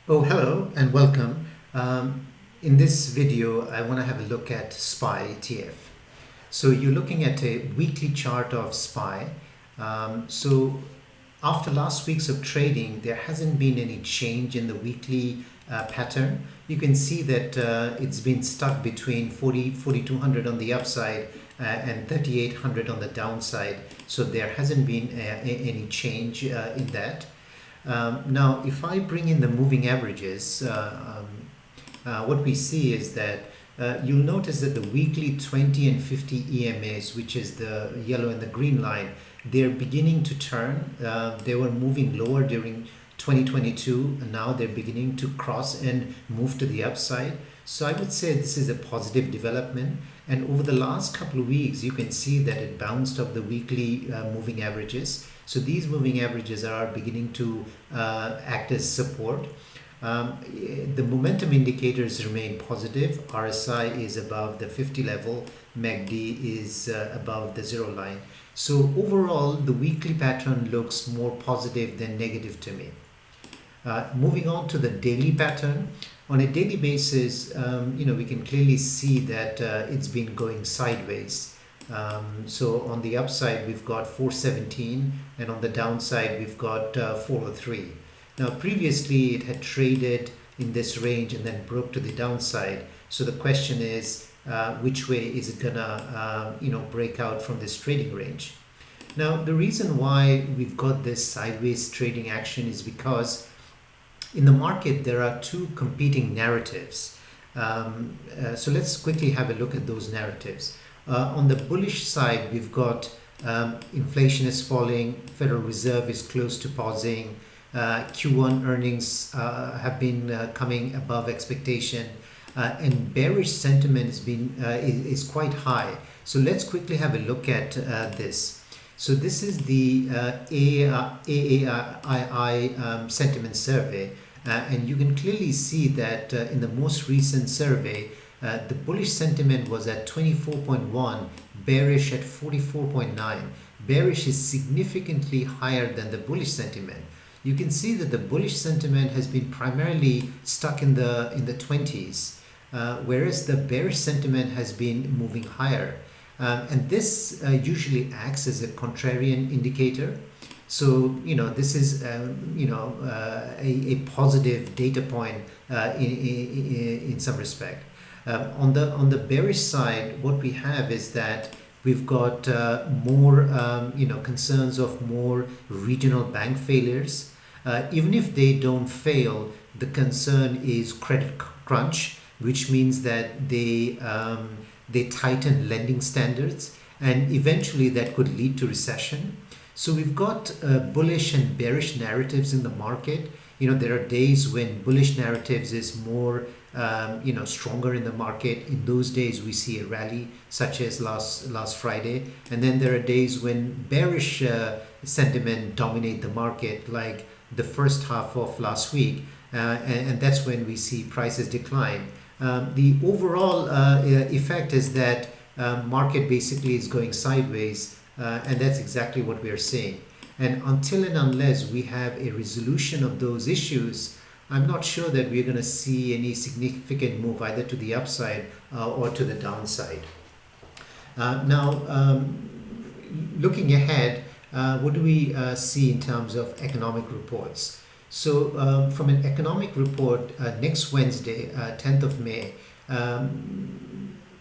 Oh, hello and welcome. In this video, I want to have a look at SPY ETF. So you're looking at a weekly chart of SPY. So after last weeks of trading, there hasn't been any change in the weekly pattern. You can see that it's been stuck between 4,200 on the upside and 3,800 on the downside. So there hasn't been any change in that. Now, if I bring in the moving averages, what we see is that you'll notice that the weekly 20 and 50 EMAs, which is the yellow and the green line, they're beginning to turn. They were moving lower during 2022, and now they're beginning to cross and move to the upside. So I would say this is a positive development. And over the last couple of weeks, you can see that it bounced off the weekly moving averages. So these moving averages are beginning to act as support. The momentum indicators remain positive. RSI is above the 50 level. MACD is above the zero line. So overall, the weekly pattern looks more positive than negative to me. Moving on to the daily pattern. On a daily basis, we can clearly see that it's been going sideways. So on the upside, we've got 417, and on the downside, we've got 403. Now, previously, it had traded in this range and then broke to the downside. So the question is, which way is it gonna, break out from this trading range? Now, the reason why we've got this sideways trading action is because in the market, there are two competing narratives. So let's quickly have a look at those narratives. On the bullish side, we've got inflation is falling, Federal Reserve is close to pausing, Q1 earnings have been coming above expectation, and bearish sentiment is quite high. So let's quickly have a look at this. So this is the AAII sentiment survey, and you can clearly see that in the most recent survey, the bullish sentiment was at 24.1, bearish at 44.9. Bearish is significantly higher than the bullish sentiment. You can see that the bullish sentiment has been primarily stuck in the 20s, whereas the bearish sentiment has been moving higher. And this usually acts as a contrarian indicator. So, this is, a positive data point in some respect. On the bearish side, what we have is that we've got more, concerns of more regional bank failures. Even if they don't fail, the concern is credit crunch, which means that they tighten lending standards, and eventually that could lead to recession. So we've got bullish and bearish narratives in the market. There are days when bullish narratives is more, stronger in the market. In those days, we see a rally, such as last Friday. And then there are days when bearish sentiment dominate the market, like the first half of last week. And that's when we see prices decline. The overall effect is that market basically is going sideways, and that's exactly what we are seeing. And until and unless we have a resolution of those issues, I'm not sure that we're going to see any significant move either to the upside or to the downside. Now, looking ahead, what do we see in terms of economic reports? So from an economic report next Wednesday, 10th of May,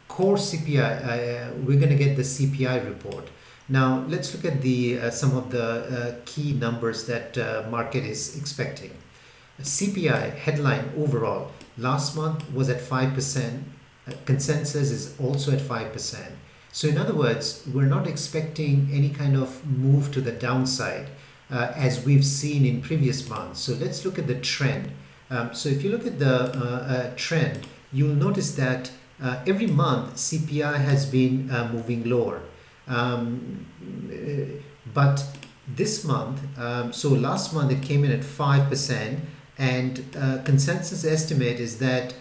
core CPI, we're going to get the CPI report. Now, let's look at some of the key numbers that market is expecting. CPI headline overall last month was at 5%. Consensus is also at 5%. So in other words, we're not expecting any kind of move to the downside as we've seen in previous months. So let's look at the trend. So if you look at the trend, you'll notice that every month CPI has been moving lower. But this month, so last month it came in at 5%, and consensus estimate is that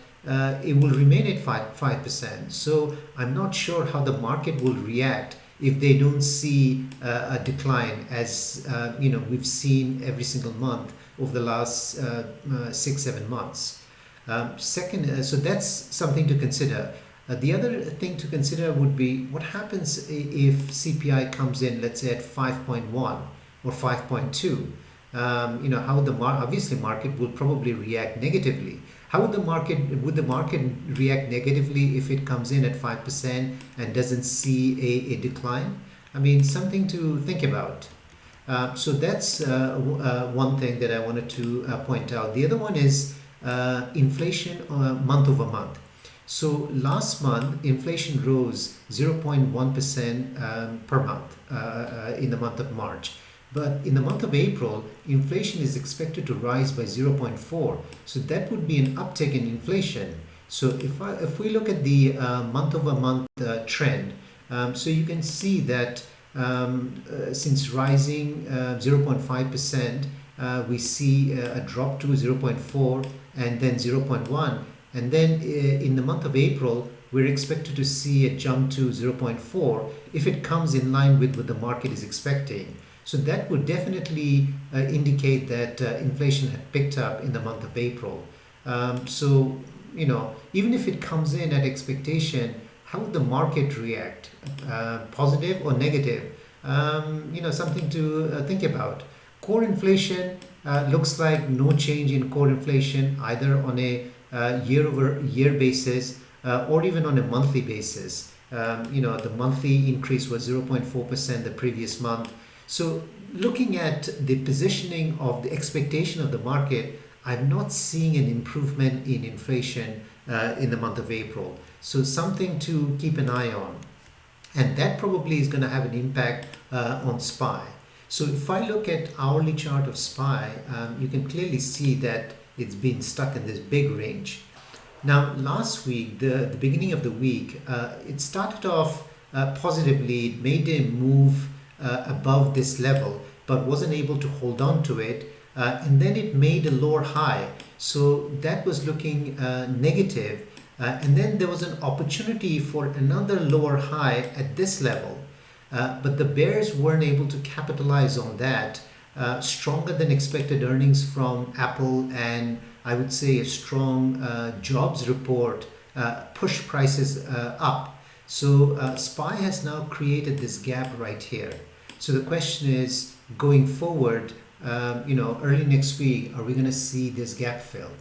it will remain at 5%. So I'm not sure how the market will react if they don't see a decline, as we've seen every single month over the last 6-7 months. Second, so that's something to consider. The other thing to consider would be what happens if CPI comes in, let's say, at 5.1 or 5.2. How the obviously market will probably react negatively. How would the market react negatively if it comes in at 5% and doesn't see a decline? I mean, something to think about. So that's one thing that I wanted to point out. The other one is inflation month over month. So last month, inflation rose 0.1% per month in the month of March. But in the month of April, inflation is expected to rise by 0.4. So that would be an uptick in inflation. So if we look at the month over month trend, so you can see that since rising 0.5%, we see a drop to 0.4 and then 0.1. And then in the month of April, we're expected to see a jump to 0.4 if it comes in line with what the market is expecting. So that would definitely indicate that inflation had picked up in the month of April. So, even if it comes in at expectation, how would the market react? Positive or negative? Something to think about. Core inflation looks like no change in core inflation either on a year-over-year basis or even on a monthly basis. The monthly increase was 0.4% the previous month. So looking at the positioning of the expectation of the market, I'm not seeing an improvement in inflation in the month of April. So something to keep an eye on. And that probably is going to have an impact on SPY. So if I look at hourly chart of SPY, you can clearly see that it's been stuck in this big range. Now, last week, the beginning of the week, it started off positively. It made a move above this level, but wasn't able to hold on to it. And then it made a lower high. So that was looking negative. And then there was an opportunity for another lower high at this level. But the bears weren't able to capitalize on that. Stronger than expected earnings from Apple and I would say a strong jobs report push prices up. So SPY has now created this gap right here. So the question is, going forward, early next week, are we going to see this gap fill?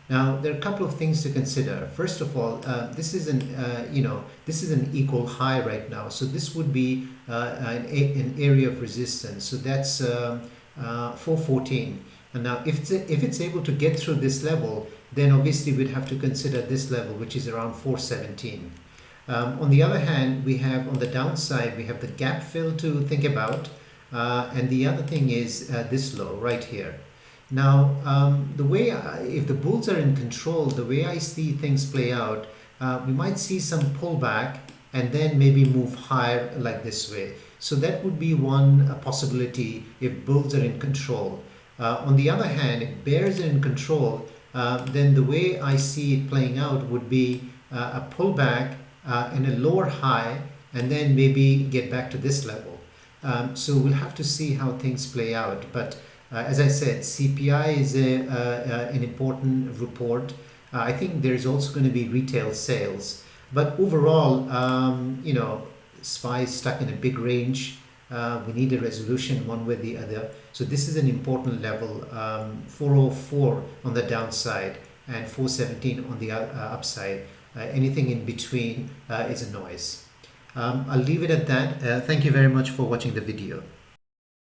Now, there are a couple of things to consider. First of all, this is an equal high right now. So this would be an area of resistance. So that's 414. And now, if it's able to get through this level, then obviously we'd have to consider this level, which is around 417. On the other hand, we have on the downside, we have the gap fill to think about. And the other thing is this low right here. Now, if the bulls are in control, the way I see things play out, we might see some pullback and then maybe move higher like this way. So that would be one possibility if bulls are in control. On the other hand, if bears are in control, then the way I see it playing out would be a pullback and a lower high, and then maybe get back to this level. So we'll have to see how things play out. But as I said, CPI is an important report. I think there's also going to be retail sales. But overall, SPY is stuck in a big range. We need a resolution one way or the other. So this is an important level, 404 on the downside and 417 on the upside. Anything in between is a noise. I'll leave it at that. Thank you very much for watching the video.